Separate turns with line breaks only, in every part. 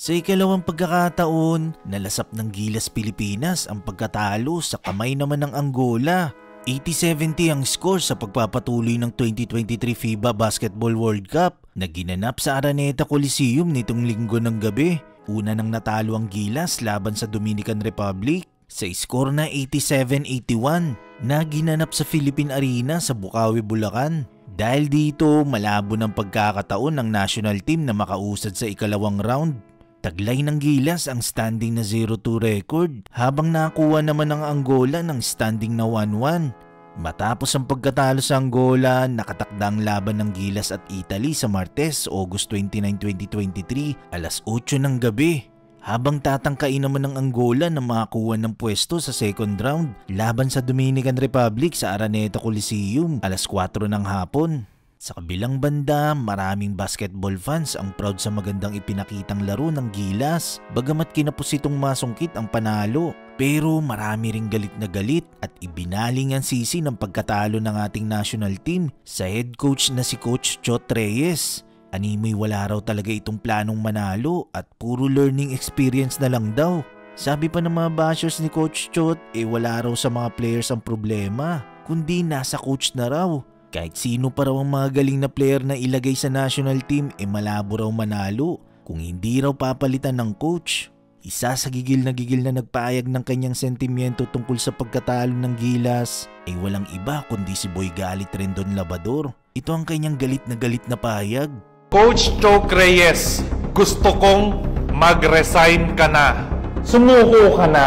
Sa ikalawang pagkakataon, nalasap ng Gilas Pilipinas ang pagkatalo sa kamay naman ng Angola. 80-70 ang score sa pagpapatuloy ng 2023 FIBA Basketball World Cup na ginanap sa Araneta Coliseum nitong linggo ng gabi. Una nang natalo ang Gilas laban sa Dominican Republic sa score na 87-81 na ginanap sa Philippine Arena sa Bukawi, Bulacan. Dahil dito, malabo ng pagkakataon ng national team na makausad sa ikalawang round. Taglay ng Gilas ang standing na 0-2 record habang nakuha naman ng Angola ng standing na 1-1. Matapos ang pagkatalo sa Angola, nakatakda ang laban ng Gilas at Italy sa Martes, August 29, 2023, alas 8 ng gabi. Habang tatangkain naman ng Angola na makakuha ng pwesto sa second round laban sa Dominican Republic sa Araneta Coliseum, alas 4 ng hapon. Sa kabilang banda, maraming basketball fans ang proud sa magandang ipinakitang laro ng Gilas bagamat kinapos itong masungkit ang panalo. Pero marami ring galit na galit at ibinaling ang sisi ng pagkatalo ng ating national team sa head coach na si Coach Chot Reyes. Animoy wala raw talaga itong planong manalo at puro learning experience na lang daw. Sabi pa ng mga bashers ni Coach Chot, wala raw sa mga players ang problema, kundi nasa coach na raw. Kahit sino pa raw ang mga galing na player na ilagay sa national team, malabo raw manalo kung hindi raw papalitan ng coach. Isa sa gigil na nagpaayag ng kanyang sentimiento tungkol sa pagkatalo ng Gilas walang iba kundi si Boy Galit Rendon Labador. Ito ang kanyang galit na pahayag.
Coach Choke Reyes, gusto kong mag-resign ka na. Sumuko ka na.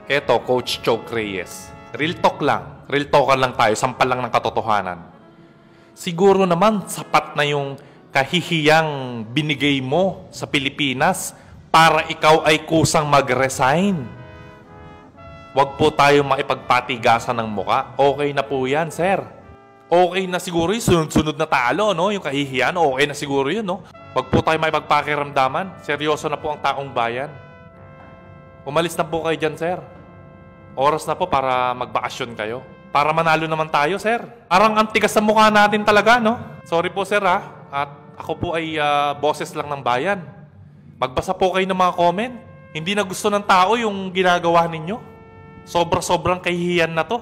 Eto, Coach Choke Reyes. Real talk lang. Real talkan lang tayo. Sampal lang ng katotohanan. Siguro naman, sapat na yung kahihiyang binigay mo sa Pilipinas para ikaw ay kusang mag-resign. Huwag po tayo maipagpatigasan ng muka. Okay na po yan, sir. Okay na siguro yung sunod-sunod na talo, no? Yung kahihiyan, okay na siguro yun, no? Huwag po tayo maipagpakiramdaman. Seryoso na po ang taong bayan. Umalis na po kayo dyan, sir. Oras na po para magbakasyon kayo. Para manalo naman tayo, sir. Parang ang tigas sa mukha natin talaga, no? Sorry po, sir, ha? At ako po ay boses lang ng bayan. Magbasa po kayo ng mga comment. Hindi na gusto ng tao yung ginagawa ninyo. Sobrang kahihiyan na to.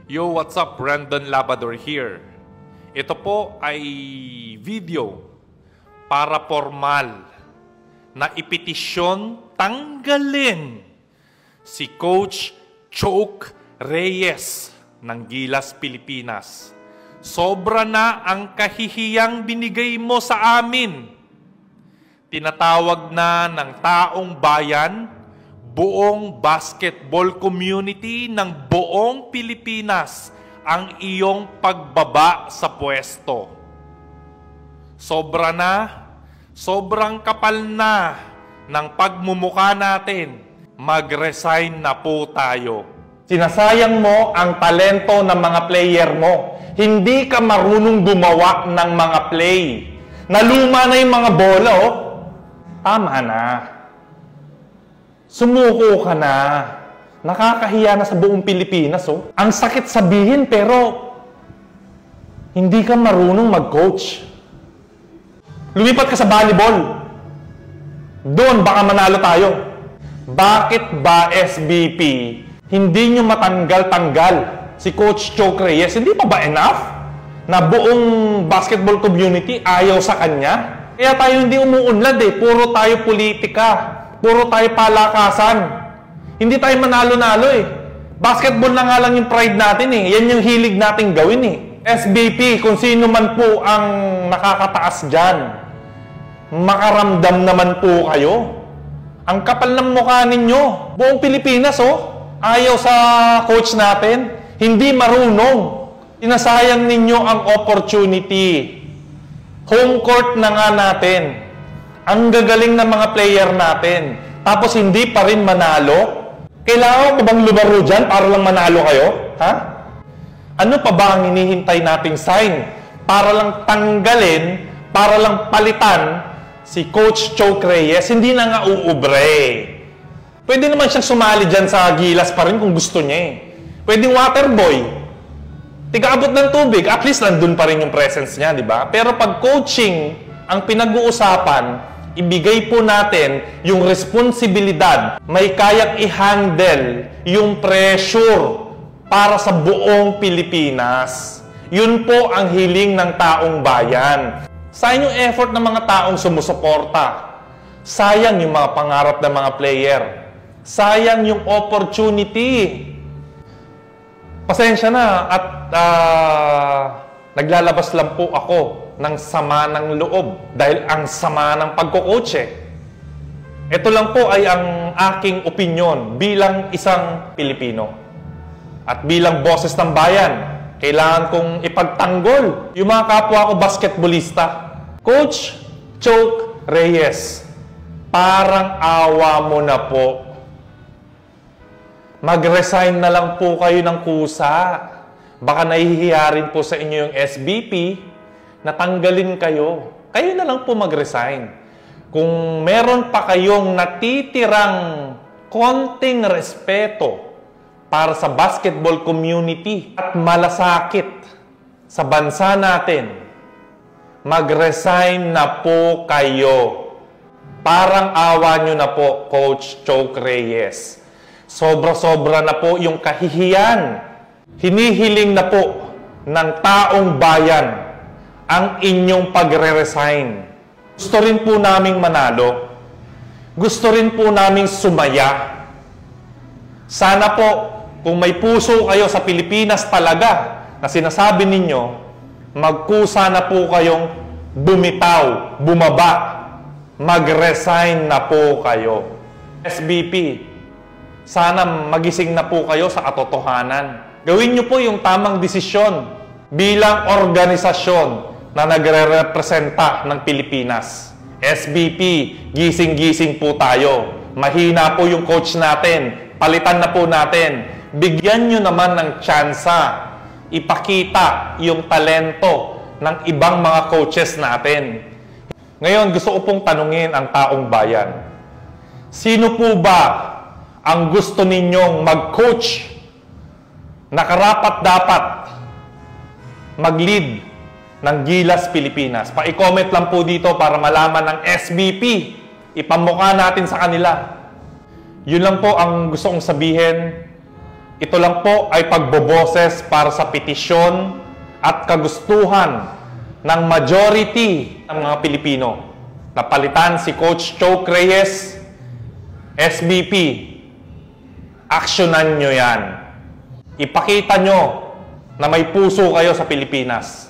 Yo, what's up? Brandon Labador here. Ito po ay video para formal na ipetisyon tanggalin si Coach Choke Reyes ng Gilas Pilipinas. Sobra na ang kahihiyang binigay mo sa amin. Tinatawag na ng taong bayan, buong basketball community ng buong Pilipinas ang iyong pagbaba sa pwesto. Sobra na, sobrang kapal na ng pagmumukha natin. Mag-resign na po tayo. Sinasayang mo ang talento ng mga player mo. Hindi ka marunong gumawa ng mga play. Naluma na yung mga bola, oh. Tama na. Sumuko ka na. Nakakahiya na sa buong Pilipinas, oh. Ang sakit sabihin, pero hindi ka marunong mag-coach. Lumipat ka sa volleyball. Doon, baka manalo tayo. Bakit ba SBP hindi nyo matanggal-tanggal si Coach Choke Reyes? Hindi pa ba enough na buong basketball community ayaw sa kanya? Kaya tayo hindi umuunlad Puro tayo politika. Puro tayo palakasan. Hindi tayo manalo-nalo Basketball na nga lang yung pride natin Yan yung hilig nating gawin SBP, kung sino man po ang nakakataas dyan, makaramdam naman po kayo. Ang kapal ng mukha ninyo. Buong Pilipinas, ayaw sa coach natin. Hindi marunong. Sinasayang ninyo ang opportunity. Home court na nga natin. Ang gagaling ng mga player natin. Tapos hindi pa rin manalo. Kailangan ko bang lumaro dyan para lang manalo kayo? Ha? Ano pa ba ang hinihintay nating sign? Para lang tanggalin, para lang palitan si Coach Choke Reyes, hindi na nga uubre. Pwede naman siyang sumali dyan sa Gilas pa rin kung gusto niya Pwedeng waterboy. Tiga-abot ng tubig, at least nandun pa rin yung presence niya, di ba? Pero pag coaching Ang pinag-uusapan, ibigay po natin yung responsibilidad, may kayang i-handle yung pressure para sa buong Pilipinas. Yun po ang hiling ng taong bayan. Sayang yung effort ng mga taong sumusuporta. Sayang yung mga pangarap ng mga player. Sayang yung opportunity. Pasensya na at naglalabas lang po ako ng sama ng loob dahil ang sama ng pagko-coach eh. Ito lang po ay ang aking opinyon bilang isang Pilipino. At bilang boses ng bayan, kailangan kong ipagtanggol yung mga kapwa ko basketballista. Coach Choke Reyes, parang awa mo na po. Mag-resign na lang po kayo ng kusa. Baka nahihiya rin po sa inyo yung SBP, natanggalin kayo. Kayo na lang po mag-resign. Kung meron pa kayong natitirang konting respeto para sa basketball community at malasakit sa bansa natin, mag-resign na po kayo. Parang awa nyo na po, Coach Choke Reyes. Sobra-sobra na po yung kahihiyan. Hinihiling na po ng taong bayan ang inyong pagre-resign. Gusto rin po naming manalo. Gusto rin po naming sumaya. Sana po, kung may puso kayo sa Pilipinas talaga na sinasabi ninyo, magkusa na po kayong bumitaw, bumaba, mag-resign na po kayo. SBP, sana magising na po kayo sa katotohanan. Gawin niyo po yung tamang desisyon bilang organisasyon na nagre-representa ng Pilipinas. SBP, gising-gising po tayo. Mahina po yung coach natin. Palitan na po natin. Bigyan niyo naman ng tsansa. Ipakita yung talento ng ibang mga coaches natin. Ngayon, gusto ko pong tanungin ang taong bayan. Sino po ba ang gusto ninyong mag-coach na karapat-dapat mag-lead ng Gilas Pilipinas? Pa-comment lang po dito para malaman ng SBP. Ipamukha natin sa kanila. Yun lang po ang gusto kong sabihin. Ito lang po ay pagboboses para sa petisyon at kagustuhan ng majority ng mga Pilipino. Napalitan si Coach Choke Reyes, SBP. Aksyonan nyo yan. Ipakita nyo na may puso kayo sa Pilipinas.